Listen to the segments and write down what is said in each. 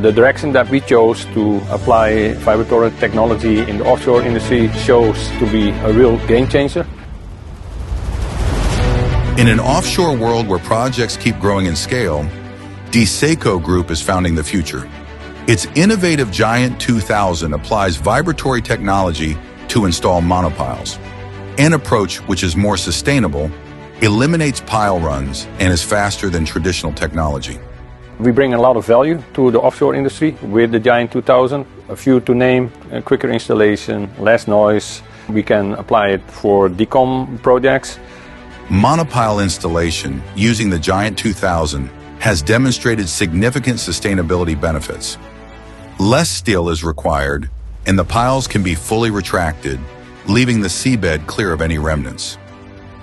The direction that we chose to apply vibratory technology in the offshore industry shows to be a real game changer. In an offshore world where projects keep growing in scale, Dieseko Group is founding the future. Its innovative Giant 2000 applies vibratory technology to install monopiles, an approach which is more sustainable, eliminates pile runs, and is faster than traditional technology. We bring a lot of value to the offshore industry with the Giant 2000. A few to name: a quicker installation, less noise. We can apply it for decom projects. Monopile installation using the Giant 2000 has demonstrated significant sustainability benefits. Less steel is required, and the piles can be fully retracted, leaving the seabed clear of any remnants.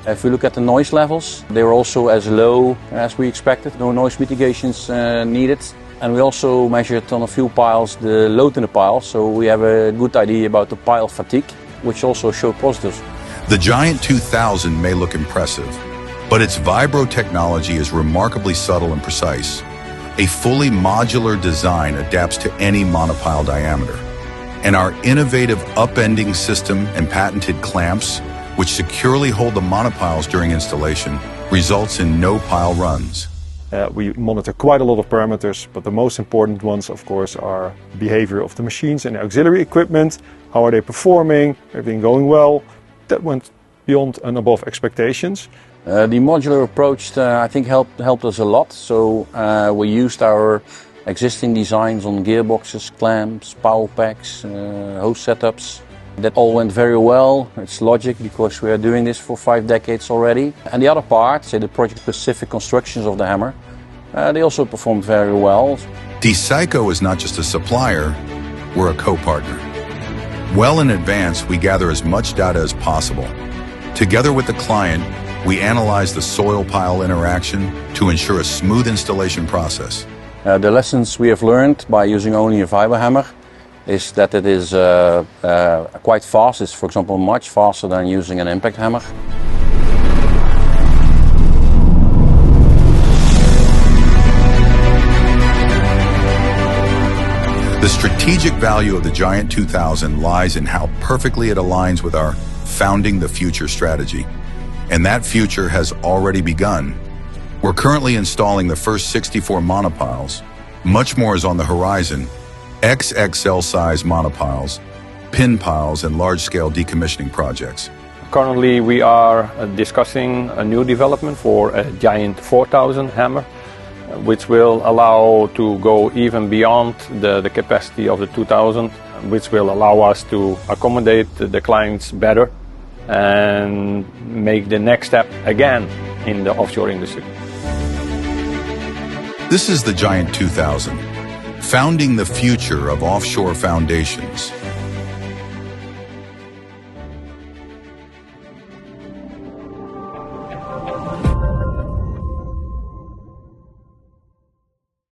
If we look at the noise levels, they were also as low as we expected. No noise mitigations needed. And we also measured on a few piles the load in the pile, so we have a good idea about the pile fatigue, which also showed positives. The Giant 2000 may look impressive, but its Vibro technology is remarkably subtle and precise. A fully modular design adapts to any monopile diameter. And our innovative upending system and patented clamps, which securely hold the monopiles during installation, results in no pile runs. We monitor quite a lot of parameters, but the most important ones, of course, are behavior of the machines and auxiliary equipment. How are they performing? Everything going well? That went beyond and above expectations. The modular approach, I think, helped us a lot. So we used our existing designs on gearboxes, clamps, power packs, hose setups. That all went very well. It's logic because we are doing this for 5 decades already. And the other part, say the project-specific constructions of the hammer, they also performed very well. Dieseko is not just a supplier, we're a co-partner. Well in advance, we gather as much data as possible. Together with the client, we analyze the soil pile interaction to ensure a smooth installation process. The lessons we have learned by using only a vibro hammer is that it is quite fast. It's, for example, much faster than using an impact hammer. The strategic value of the Giant 2000 lies in how perfectly it aligns with our Founding the Future strategy. And that future has already begun. We're currently installing the first 64 monopiles. Much more is on the horizon. XXL size monopiles, pin piles, and large-scale decommissioning projects. Currently we are discussing a new development for a Giant 4000 hammer, which will allow to go even beyond the capacity of the 2000, which will allow us to accommodate the clients better and make the next step again in the offshore industry. This is the Giant 2000, founding the future of offshore foundations.